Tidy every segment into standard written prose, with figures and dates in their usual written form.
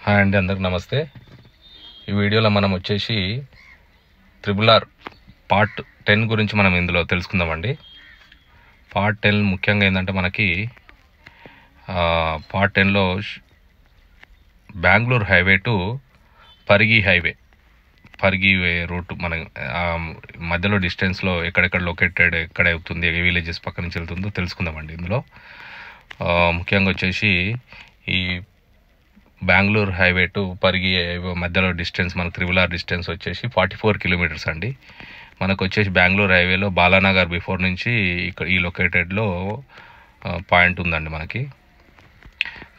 Hi అండి, అందరికి నమస్తే. ఈ వీడియోలో మనం వచ్చేసి RRR పార్ట్ 10 గురించి మనం ఇందులో తెలుసుకుందామండి. పార్ట్ 10 ముఖ్యంగా ఏంటంటే మనకి పార్ట్ 10లో Bengaluru highway to Parigi route మన మధ్యలో డిస్టెన్స్లో ఎక్కడెక్కడ లొకేటెడ్, ఎక్కడ అవుతుంది, ఏ విలేజెస్ పక్క నుంచి వెళ్తుందో తెలుసుకుందామండి. ఇందులో ముఖ్యంగా వచ్చేసి ఈ బెంగళూరు హైవే టు పరిగి మధ్యలో డిస్టెన్స్ మనకు RRR డిస్టెన్స్ వచ్చేసి 44 కిలోమీటర్స్ అండి. మనకు వచ్చేసి బెంగళూరు హైవేలో బాలానగర్ బిఫోర్ నుంచి ఇక్కడ ఈ లొకేటెడ్లో పాయింట్ ఉందండి. మనకి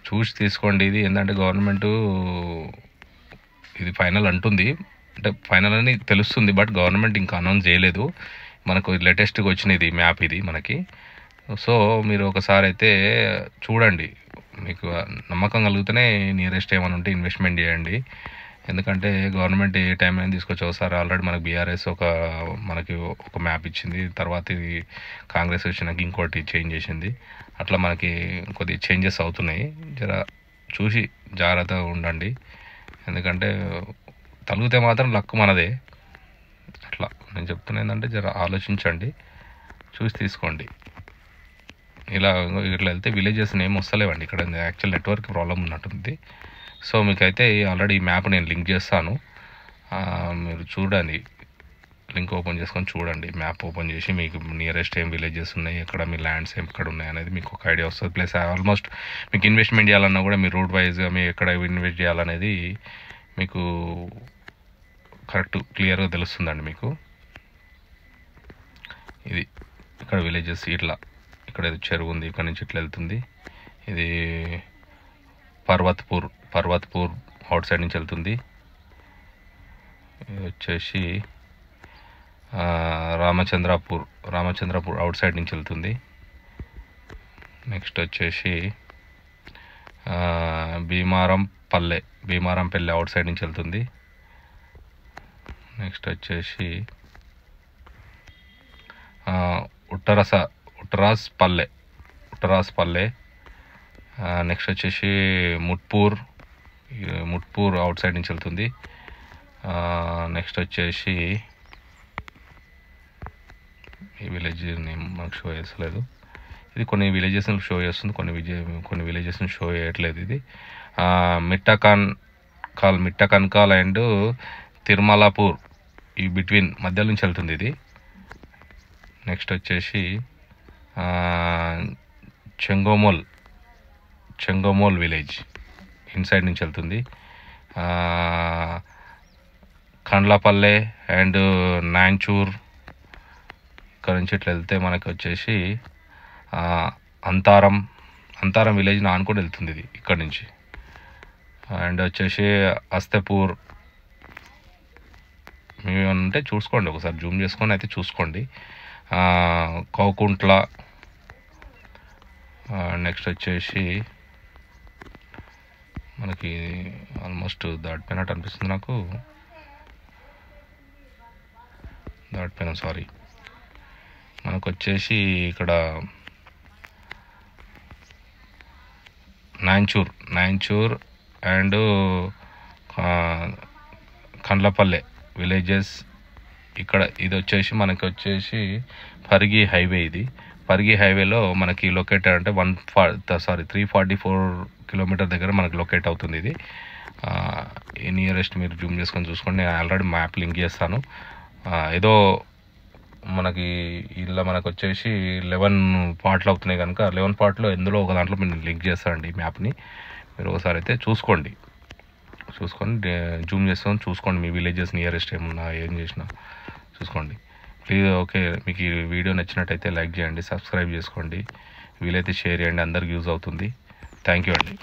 చూసి తీసుకోండి. ఇది ఏంటంటే గవర్నమెంట్ ఇది ఫైనల్ అంటుంది, అంటే ఫైనల్ అని తెలుస్తుంది, బట్ గవర్నమెంట్ ఇంకా అనౌన్స్ చేయలేదు. మనకు లేటెస్ట్గా వచ్చిన ఇది మ్యాప్ ఇది మనకి. సో మీరు ఒకసారి అయితే చూడండి, మీకు నమ్మకం కలిగితేనే నియరెస్ట్ ఏమైనా ఉంటే ఇన్వెస్ట్మెంట్ చేయండి. ఎందుకంటే గవర్నమెంట్ ఏ టైం అయినా తీసుకొచ్చి ఒకసారి ఆల్రెడీ మనకు బీఆర్ఎస్ మనకి ఒక మ్యాప్ ఇచ్చింది, తర్వాత ఇది కాంగ్రెస్ వచ్చినాక ఇంకోటి చేంజ్ చేసింది. అట్లా మనకి కొద్ది చేంజెస్ అవుతున్నాయి. జర చూసి జాగ్రత్తగా ఉండండి, ఎందుకంటే తలిగితే మాత్రం లక్ మనదే. అట్లా నేను చెప్తున్నా ఏంటంటే జర ఆలోచించండి, చూసి తీసుకోండి. ఇట్లా వెళ్తే విలేజెస్ ఏం వస్తలేవండి. ఇక్కడ యాక్చువల్ నెట్వర్క్ ప్రాబ్లం ఉన్నట్టుంది. సో మీకైతే ఆల్రెడీ ఈ మ్యాప్ నేను లింక్ చేస్తాను, మీరు చూడండి. లింక్ ఓపెన్ చేసుకొని చూడండి, మ్యాప్ ఓపెన్ చేసి మీకు నియరెస్ట్ ఏం విలేజెస్ ఉన్నాయి, ఎక్కడ మీ ల్యాండ్స్ ఎక్కడ ఉన్నాయి అనేది మీకు ఒక ఐడియా వస్తుంది. ప్లస్ ఆల్మోస్ట్ మీకు ఇన్వెస్ట్మెంట్ చేయాలన్నా కూడా మీ రూట్ వైజ్గా మీ ఎక్కడ ఇన్వెస్ట్ చేయాలనేది మీకు కరెక్ట్ క్లియర్గా తెలుస్తుందండి. మీకు ఇది ఇక్కడ విలేజెస్ ఇట్లా, ఇక్కడ చెరువు ఉంది, ఇక్కడ నుంచి ఇట్లా వెళ్తుంది. ఇది పర్వత్పూర్ అవుట్ సైడ్ నుంచి వెళ్తుంది. ఇది వచ్చేసి రామచంద్రపూర్ అవుట్ సైడ్ నుంచి వెళ్తుంది. నెక్స్ట్ వచ్చేసి భీమారంపల్లె అవుట్ సైడ్ నుంచి వెళ్తుంది. నెక్స్ట్ వచ్చేసి ఉట్టరాస్ పల్లె. నెక్స్ట్ వచ్చేసి ముట్పూర్ అవుట్ సైడ్ నుంచి వెళ్తుంది. నెక్స్ట్ వచ్చేసి ఈ విలేజ్ నేమ్ మనకు షో చేస్తలేదు. ఇది కొన్ని విలేజెస్ని షో చేస్తుంది, కొన్ని విలేజెస్ని షో చేయట్లేదు. ఇది మిట్టకన్కాల్ అండ్ తిరుమలాపూర్ ఈ బిట్వీన్ మధ్య నుంచి వెళ్తుంది ఇది. నెక్స్ట్ వచ్చేసి చెంగోమోల్ విలేజ్ ఇన్సైడ్ నుంచి వెళ్తుంది. కండ్లపల్లె అండ్ నాంచూర్ ఇక్కడ నుంచి ఇట్లా వెళ్తే మనకి వచ్చేసి అంతారం విలేజ్ ఆనుకొని వెళ్తుంది ఇది ఇక్కడ నుంచి. అండ్ వచ్చేసి అస్తపూర్. మేము అంటే చూసుకోండి, ఒకసారి జూమ్ చేసుకొని అయితే చూసుకోండి. కౌకుంట్ల. నెక్స్ట్ వచ్చేసి మనకి ఆల్మోస్ట్ దాటిపోయినట్టు అనిపిస్తుంది నాకు, సారీ. మనకు వచ్చేసి ఇక్కడ నాంచూర్ అండ్ కండ్లపల్లె విలేజెస్ ఇక్కడ. ఇది వచ్చేసి మనకి వచ్చేసి పరిగి హైవే. ఇది పరిగి హైవేలో మనకి లొకేటెడ్ అంటే 344 కిలోమీటర్ దగ్గర మనకి లొకేట్ అవుతుంది. ఇది నియరెస్ట్ మీరు జూమ్ చేసుకొని చూసుకోండి. నేను ఆల్రెడీ మ్యాప్ లింక్ చేస్తాను. ఏదో మనకి ఇలా మనకు వచ్చేసి 11 పార్ట్లు అవుతున్నాయి కనుక 11 పార్ట్లో ఎందులో ఒక దాంట్లో మీరు లింక్ చేస్తారండి ఈ మ్యాప్ని. మీరు ఒకసారి అయితే చూసుకొని జూమ్ చేసుకొని చూసుకోండి, మీ విలేజెస్ నియరెస్ట్ ఏమున్నా ఏం చేసినా చూసుకోండి ప్లీజ్. ఓకే, మీకు ఈ వీడియో నచ్చినట్టయితే లైక్ చేయండి, సబ్స్క్రైబ్ చేసుకోండి, వీలైతే షేర్ చేయండి, అందరికి యూజ్ అవుతుంది. థ్యాంక్ యూ అండి.